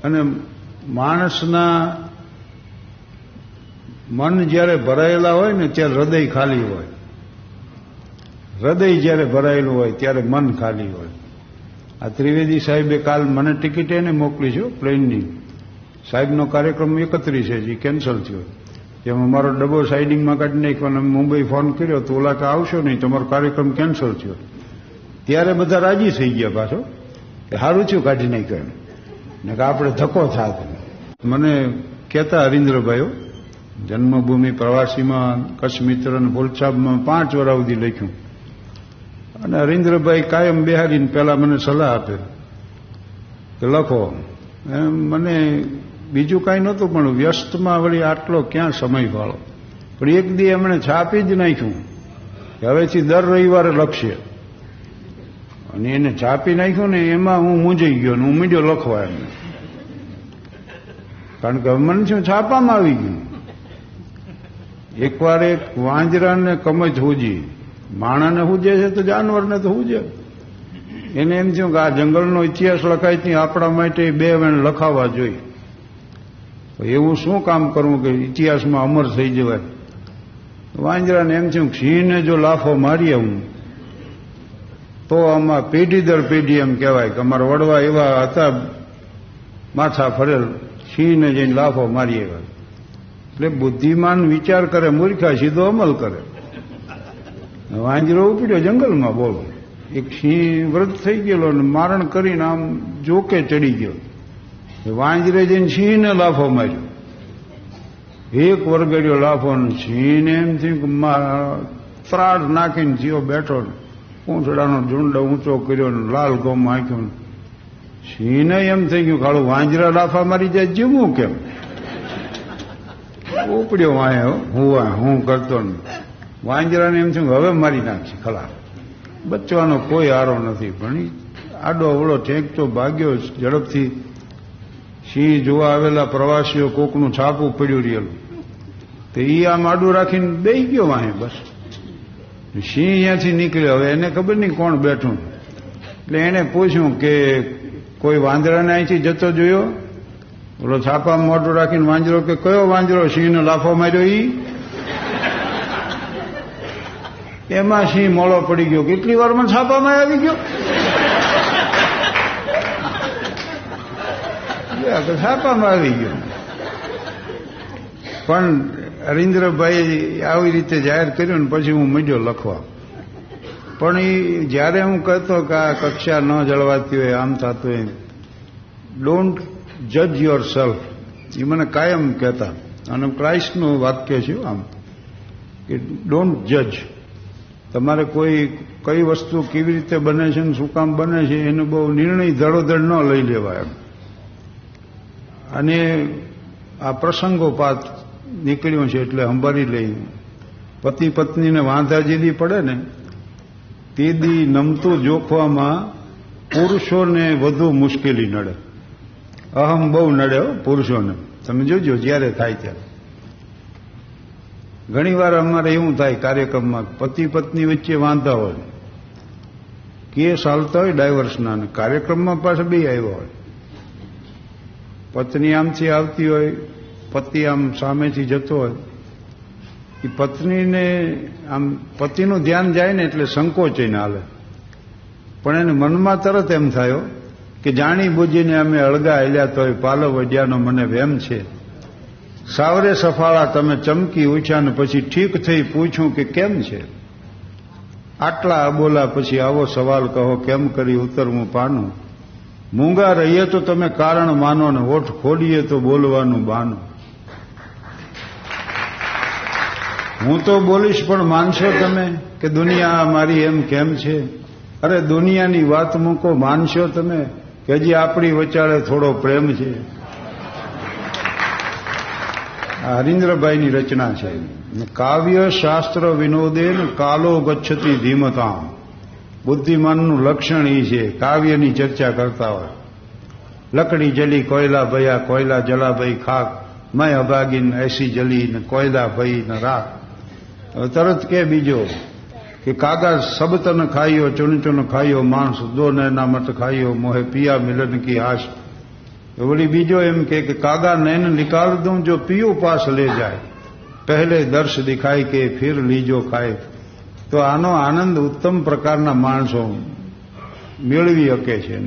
અને માણસના મન જ્યારે ભરાયેલા હોય ને ત્યારે હૃદય ખાલી હોય. હૃદય જ્યારે ભરાયેલું હોય ત્યારે મન ખાલી હોય. આ ત્રિવેદી સાહેબે કાલ મને ટિકિટ એને મોકલી છે પ્લેનની. સાહેબનો કાર્યક્રમ 31 છે, જે કેન્સલ થયો. જેમાં મારો ડબ્બો સાઇડિંગમાં કાઢી નાખ્યો અને મુંબઈ ફોન કર્યો તો ઓલા કે આવશો નહીં, તમારો કાર્યક્રમ કેન્સલ થયો. ત્યારે બધા રાજી થઈ ગયા પાછો કે સારું થયું કાઢી નાખ્યો એમ, ને કે આપણે ધક્કો થાત. મને કહેતા હરીન્દ્રભાઈઓ જન્મભૂમિ પ્રવાસીમાં કચ્છ મિત્ર અને બોલછાબમાં 5 વર્ષ સુધી લખ્યું. અને હરીન્દ્રભાઈ કાયમ બેહારીને પહેલાં મને સલાહ આપે કે લખો. એમ મને બીજું કાંઈ નહોતું, પણ વ્યસ્તમાં વળી આટલો ક્યાં સમય ફાળો. પણ એક દી એમણે છાપી જ નાખ્યું કે હવેથી દર રવિવારે લખશે. અને એને છાપી નાખ્યું ને એમાં હું મૂંઝાઈ ગયો ને હું મીડિયો લખવા એમને. કારણ કે મને શું છાપામાં આવી ગયું. એકવાર એક વાંજરાને કમજ હુજી, માણાને હુજે છે તો જાનવરને તો હુજે. એને એમ થયું કે આ જંગલનો ઇતિહાસ લખાય ત્યાં આપણા માટે 2 વેણ લખાવા જોઈએ. એવું શું કામ કરવું કે ઇતિહાસમાં અમર થઈ જવાય. વાંજરાને એમ થયું સિંહને જો લાફો મારીએ હું તો આમાં પેઢી દર પેઢી એમ કહેવાય કે અમારા વડવા એવા હતા માથા ફરેલ, સિંહને જઈને લાફો મારી આવ્યા. એટલે બુદ્ધિમાન વિચાર કરે, મૂર્ખા સીધો અમલ કરે. વાંજરો ઉપડ્યો જંગલમાં. બોલો, એક સિંહ વ્રત થઈ ગયેલો અને મારણ કરીને આમ જોકે ચડી ગયો. વાંજરે જઈને સિંહને લાફો માર્યો. એક વરગડ્યો લાફો, સિંહને એમ થયું કે ત્રાડ નાખીને થયો બેઠો, પૂંછડાનો ઝુંડ ઊંચો કર્યો ને લાલ ગોમ આંખ્યો. સિંહને એમ થઈ ગયું ખાડું વાંજરા લાફા મારી જાય જીવવું કેમ. ઉપડ્યો વાંહે હું કરતો ને વાંજરાને એમ થયું હવે મારી નાખશે ખલા. બચવાનો કોઈ આરો નથી. પણ આડો અવળો ઠેકતો ભાગ્યો ઝડપથી. સિંહ જોવા આવેલા પ્રવાસીઓ કોકનું છાપું પડ્યું રહેલું તો એ આમ આડું રાખીને બેસી ગયો વાંહે. બસ સિંહ અહીંયાથી નીકળ્યો. હવે એને ખબર નહીં કોણ બેઠું. એટલે એને પૂછ્યું કે કોઈ વાંદરાને અહીંથી જતો જોયો? ઓલો છાપામાં મોઢું રાખીને વાંજરો કે કયો વાંજરો સિંહને લાફો માર્યો? એમાં સિંહ મોળો પડી ગયો. કેટલી વારમાં છાપામાં આવી ગયો? છાપામાં આવી ગયો. પણ હરીન્દ્રભાઈ આવી રીતે જાહેર કર્યું ને પછી હું મીડિયો લખવા. પણ એ જ્યારે હું કહેતો કે આ કક્ષા ન જળવાતી હોય, આમ થતું હોય, ડોન્ટ જજ યોર સેલ્ફ, એ મને કાયમ કહેતા. અને ક્રાઇસ્ટનું વાક્ય છે આમ કે ડોન્ટ જજ. તમારે કઈ વસ્તુ કેવી રીતે બને છે ને શું કામ બને છે એનો બહુ નિર્ણય ધડોધડ ન લઈ લેવાય એમ. અને આ પ્રસંગોપાત નીકળ્યું છે એટલે સંભાળી લઈ. પતિ પત્નીને વાંધા જેદી પડે ને તે દી નમતું જોખવામાં પુરુષોને વધુ મુશ્કેલી નડે. અહમ બહુ નડે પુરુષોને. તમે જોજો જ્યારે થાય ત્યારે. ઘણી વાર અમારે એવું થાય કાર્યક્રમમાં પતિ પત્ની વચ્ચે વાંધા હોય, કેસ હાલતા હોય ડાયવર્સના, અને કાર્યક્રમમાં પાછા બે આવ્યા હોય. પત્ની આમથી આવતી હોય, પતિ આમ સામેથી જતો હોય. એ પત્નીને આમ પતિનું ધ્યાન જાય ને એટલે સંકોચીને હાલે. પણ એને મનમાં તરત એમ થયો કે જાણી બુજીને અમે અળગા હેલ્યા તોય પાલવ વડ્યાનો મને વેમ છે. સાવરે સફાળા તમે ચમકી ઉઠ્યા ને પછી ઠીક થઈ પૂછ્યું કે કેમ છે. આટલા અબોલા પછી આવો સવાલ કહો કેમ કરી ઉતરવું પાનું. મૂંગા રહીએ તો તમે કારણ માનો ને હોઠ ખોડીએ તો બોલવાનું બાનું. હું તો બોલીશ પણ માનશો તમે કે દુનિયા મારી એમ કેમ છે? અરે દુનિયાની વાત મૂકો, માનશો તમે કે હજી આપણી વચાળે થોડો પ્રેમ છે? આ હરીન્દ્રભાઈની રચના છે. કાવ્ય શાસ્ત્ર વિનોદેન કાલો ગચ્છતિ ધીમતામ. બુદ્ધિમાનનું લક્ષણ એ છે કાવ્યની ચર્ચા કરતા હોય. લકડી જલી કોયલા ભયા, કોયલા જલા ભઈ ખાક, મેં અભાગીન એસી જલી ને કોયલા ભઈ ને રાખ. તરત કે બીજો કે કાગજ સબ તન ખાઈયો, ચુન ચુન ખાઈયો માણસ, દો નૈના મત ખાઈયો, મોહે પિયા મિલન કી આશ. વળી બીજો એમ કે કાગા નૈન નિકાલ દઉં જો પિયો પાસ લે જાય, પહેલે દર્શ દિખાય કે ફિર લીજો ખાય. તો આનો આનંદ ઉત્તમ પ્રકારના માણસો મેળવી શકે છે.